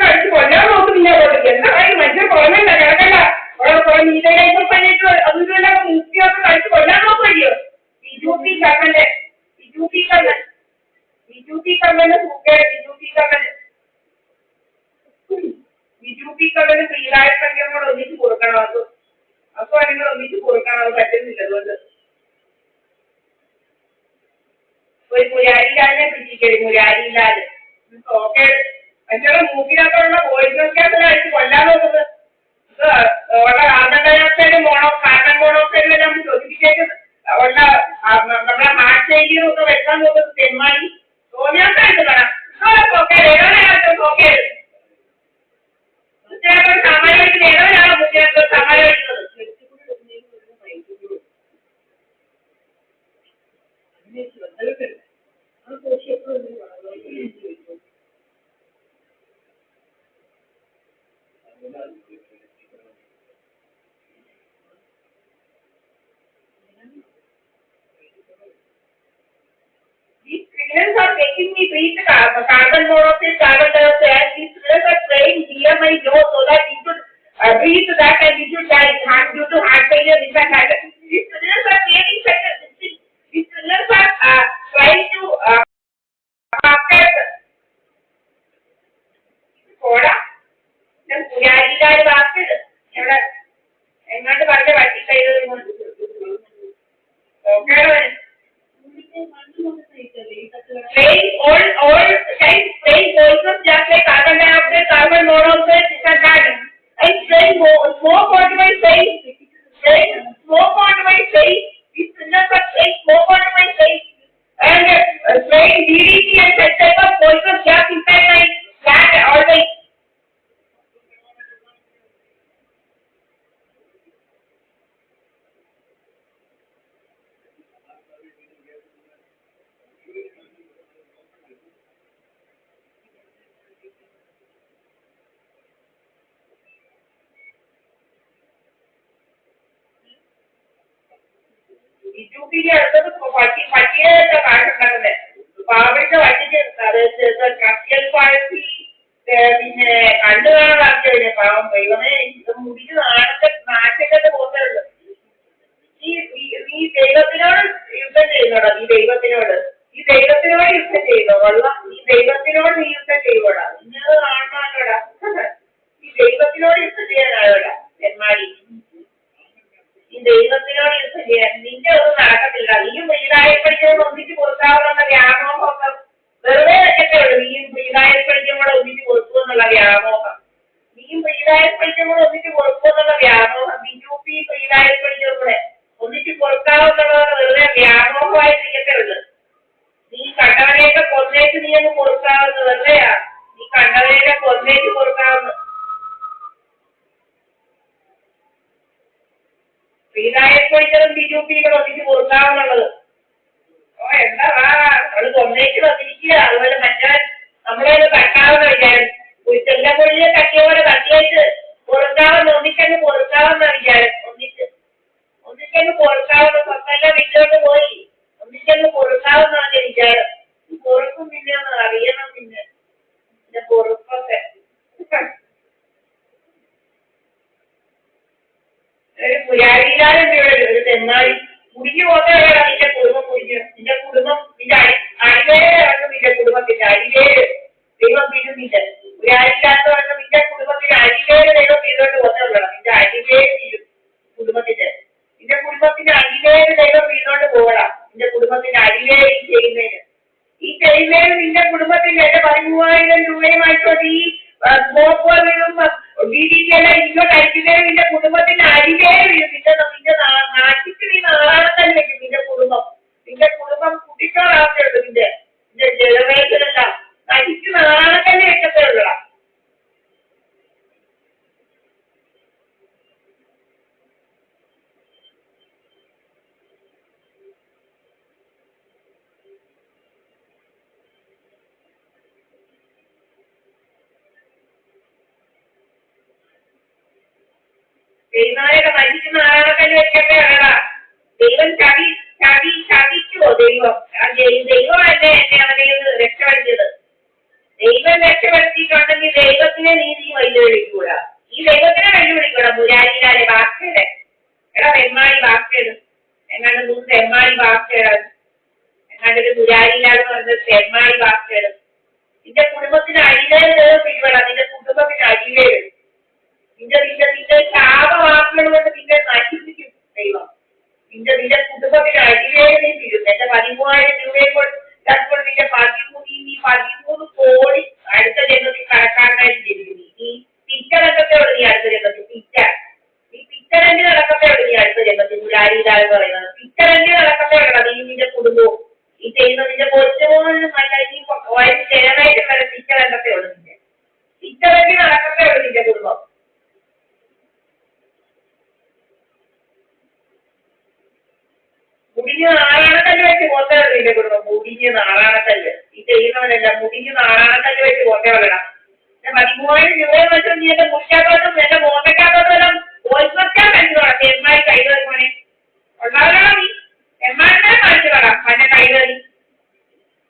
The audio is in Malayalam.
അടിച്ച് കൊല്ലാൻ നോക്കുന്നില്ല. എന്താ കാര്യം മനുഷ്യൻ കുറഞ്ഞല്ല കിടക്കണ്ട നീലകൈപ്പം പണിയിട്ട് അതിനെല്ലാം മുക്കിയൊക്കെ കഴിച്ച് കൊല്ലാൻ നോക്കുമല്ലോ. ബിജുപി കണ്ണന്റെ ശ്രീരാജസംഖ്യം കൂടെ ഒന്നിച്ച് കൊടുക്കണം. അപ്പൊ നിങ്ങൾ ഒന്നിച്ച് കൊടുക്കണം. അത് പറ്റുന്നില്ല. അതുകൊണ്ട് ഒരു മുരാരിലാലിനെ പിടിച്ചിട്ട് മുരാരിലാല് ഓക്കെ മനുഷ്യരുടെ മൂക്കിനകത്തുള്ള പോയിസൺ അടിച്ച് കൊല്ലാൻ നോക്കുന്നത്. ഉള്ള കാർബൺ ഡയോക്സൈഡ് കാർബൺ മോണോക്സൈഡ് എല്ലാം ശ്വസിപ്പിച്ചേക്ക് ഉള്ള നമ്മുടെ ഹാർട്ട് ഫെയിലിയർ ഒക്കെ വെക്കാൻ നോക്കുന്നത് തെമ്മായി തോന്നിയാസായിട്ട് കാണാം. സമരം വയ്ക്കുന്നത് ഏതോരാണോ മുഖ്യമന്ത്രി സമരം വയ്ക്കുന്നത്? These criminals are making me breathe carbon monoxide, carbon dioxide, and these criminals are spraying near my nose so that we should breathe that and we should die due to heart failure. These criminals are creating such a thing. These criminals are trying to പുരാരിക്കാർ വാക്ക് എവിടെ എങ്ങോട്ട് പറഞ്ഞ പറ്റി കഴിയുന്നത് all types spraying poisons just like carbon dioxide, carbon monoxide, and spraying smoke onto my face. These criminals are spraying smoke onto my face and spraying DDT and such type of poisons just inside my flat always. ബിജുപിക്ക് അടുത്തത് പട്ടിയായിട്ടാണ് കാട്ടുണ്ടാക്കുന്നത്. പാവയ്ക്ക വറ്റിച്ച് കത്തിയൽ പായസി പിന്നെ കണ്ടു കാണാതാക്കിയതിനെ പാവം ദൈവമേ ഇത് മുടിക്ക് നാശക്കെട്ട് പോകുന്നുള്ളു. നീ ദൈവത്തിനോട് യുദ്ധം ചെയ്യുന്നോടാ. ഈ ദൈവത്തിനോട് യുദ്ധം ചെയ്യുന്നോ വെള്ളം? ഈ ദൈവത്തിനോട് നീ യുദ്ധം ചെയ്യുവോടാ? ഇന്നത് കാണണോടാ. ഈ ദൈവത്തിനോട് യുദ്ധം ചെയ്യാനായോടാ എന്മാരി. ഈ ദൈവത്തിനോട് യുദ്ധം ചെയ്യാൻ നിന്റെ ഒന്നും നടക്കത്തില്ല. നീയും പ്രീതായപ്പടിച്ചോട് ഒന്നിച്ച് കൊടുക്കാവുന്ന വ്യാമോഹം വെറുതെ വെക്കത്തേ ഉള്ളൂ. നീയും പ്രീതായപ്പടിച്ചും കൂടെ ഒന്നിച്ച് കൊടുക്കുമെന്നുള്ള വ്യാമോഹം, നീയും പ്രീതായപ്പടിച്ചും കൂടെ ഒന്നിച്ച് കൊടുക്കുമെന്നുള്ള വ്യാമോഹം, BJP പ്രീതായപ്പടിച്ചും കൂടെ ഒന്നിച്ച് കൊടുക്കാവുന്നതാണ് വെറുതെ വ്യാമോഹമായിട്ടിരിക്കത്തേ ഉള്ളൂ. നീ കണ്ടവരെയൊക്കെ കൊന്നേച്ച് നീ ഒന്ന് കൊടുക്കാവുന്നത് വെറുതെയാ. നീ കണ്ടവരെയൊക്കെ കൊന്നേച്ച് കൊടുക്കാവുന്ന പ്രീതായപ്പടിച്ചതും BJP ഒന്നിച്ച് കൊടുക്കാവുന്നുള്ളത്. ഓ എന്താ അവള് കൊന്നേച്ച് വന്നിരിക്കുക. അതുപോലെ മറ്റേ നമ്മളെ തട്ടാവുന്ന വിചാരം ചെല്ലപ്പൊഴിയെ തട്ടിയ പോലെ തട്ടിയേച്ച് കൊടുക്കാവുന്ന ഒന്നിച്ചങ്ങ് കൊടുക്കാവുന്ന വിചാരം. ഒന്നിച്ചങ്ങ് കൊടുക്കാവുന്ന സ്വത്തെല്ലാം വിറ്റോട്ട് പോയി ഒന്നിച്ചങ്ങ് കൊടുക്കാവുന്നതിന്റെ വിചാരം. പൊറുക്കും പിന്നെ ഒന്ന് അറിയണം. പിന്നെ എന്റെ പൊറുപ്പൊക്കെ ഒരു പുരാരിയിലാലും ഒരു തെന്നായി കുടിഞ്ഞു പോകുന്നവരാണ് നിന്റെ കുടുംബം. കുടിഞ്ഞ് നിന്റെ കുടുംബം നിന്റെ അടിവേര് ഇറങ്ങും. നിന്റെ കുടുംബത്തിന്റെ അടിവേര് ദൈവം വീഴുന്നില്ല. പുരാരിയില്ലാത്തവർക്ക് നിന്റെ കുടുംബത്തിന്റെ അടിവേര് ദൈവം വീഴോട്ട് പോകുന്നവരാണ്. നിന്റെ അടിവേര് വീഴും കുടുംബത്തിന്റെ. നിന്റെ കുടുംബത്തിന്റെ അടിവേര് ദൈവം വീഴോട്ട് പോകണം. നിന്റെ കുടുംബത്തിന്റെ അടിവേര് ഈ ചെയ്യുന്നതിന് നിന്റെ കുടുംബത്തിന്റെ 13,000 രൂപയുമായിട്ടോ ഈ DDT-എല്ലാം ഇങ്ങോട്ട് അയക്കുന്നതിന് നിന്റെ കുടുംബത്തിന്റെ അടിവേര് വീഴും. നിന്റെ നാട്ടിക്ക് നീ നാളാണെന്ന് വെക്കും. നിന്റെ കുടുംബം കുട്ടിച്ചോറാവുന്നുള്ളൂ. നിന്റെ ജനറേഷനെല്ലാം നശിച്ച് നാളെ തന്നെ വെക്കത്തേ ഉള്ളൂ. ദൈവങ്ങളെയൊക്കെ നശിക്കുന്ന ആളാണക്കല്ലേ വെക്കത്തേ ഉള്ളടാ. ദൈവം ചതിക്കുവോ? ദൈവമല്ലേ എന്നെ അവനെ രക്ഷപ്പെടുത്തിയത്. ദൈവം രക്ഷപ്പെടുത്തിയിട്ടുണ്ടെങ്കിൽ ദൈവത്തിനെ നീ വെല്ലുവിളിക്കൂടാ. ഈ ദൈവത്തിനെ വെല്ലുവിളിക്കൂടാ. മുരാരിയിലെ വാക്കേട് എടാ തെമ്മാടി വാക്കേട് എങ്ങാണ്ട് 3 തെമ്മാടി വാക്കേട് എങ്ങാണ്ടൊരു മുരാരിയിലാന്ന് പറഞ്ഞത് തെമ്മാടി വാക്കേട്. നിന്റെ കുടുംബത്തിന് അടിവേര് പിടിപെടാം. നിന്റെ കുടുംബത്തിന് അടിവേര് നിന്റെ ശാപവാക്കുകൾ കൊണ്ട് നിന്നെ നശിപ്പിക്കും ദൈവം. നിന്റെ കുടുംബത്തിന് അടിവേര് നീ വീഴും. എന്റെ 13,000 രൂപയെ കൊണ്ട് നിന്റെ 13 കോടി അടുത്ത ജന്മത്തിൽ കടക്കാരനായിട്ട് ജനിക്കും. നീ പിറ്റരംഗത്തെ ഉള്ളു. നീ അടുത്ത ജന്മത്തിൽ നീ പിറ്റരംഗിൽ നടക്കത്തേ ഉള്ളു. നീ അടുത്ത ജന്മത്തിൽ മുരാരിയിലാന്ന് പറയുന്നത് പിറ്റരംഗിൽ നടക്കത്തേ ഉള്ളൂ. നീ നിന്റെ കുടുംബവും ഈ ചെയ്യുന്ന നിന്റെ കൊച്ചുമോനും അല്ല ഈ വയസ്സ് ജനറേഷൻ വരെ പിറ്റരംഗത്തെ ഉള്ളു. നിന്റെ പിറ്റരംഗിൽ നടക്കത്തേ ഉള്ളു നിന്റെ കുടുംബം. മുടിഞ്ഞ നാറാണക്കല്ല് വെച്ച് പോത്തവരുടെ നിന്റെ കുടുംബം. മുടിഞ്ഞ നാറാണക്കല്ല് ഈ ചെയ്യുന്നവനല്ല. മുടിഞ്ഞ നാറാണക്കല്ല് വെച്ച് പോത്തവരണം. 13,000 രൂപയെന്ന് വെച്ചാൽ നീ എന്റെ മുറ്റത്തോട്ടും എന്റെ മോട്ടയ്ക്കകത്തോട്ടും എല്ലാം വോയിസ് വെക്കാൻ കഴിയുന്നതാണ്. തെമ്മായി കൈകൾ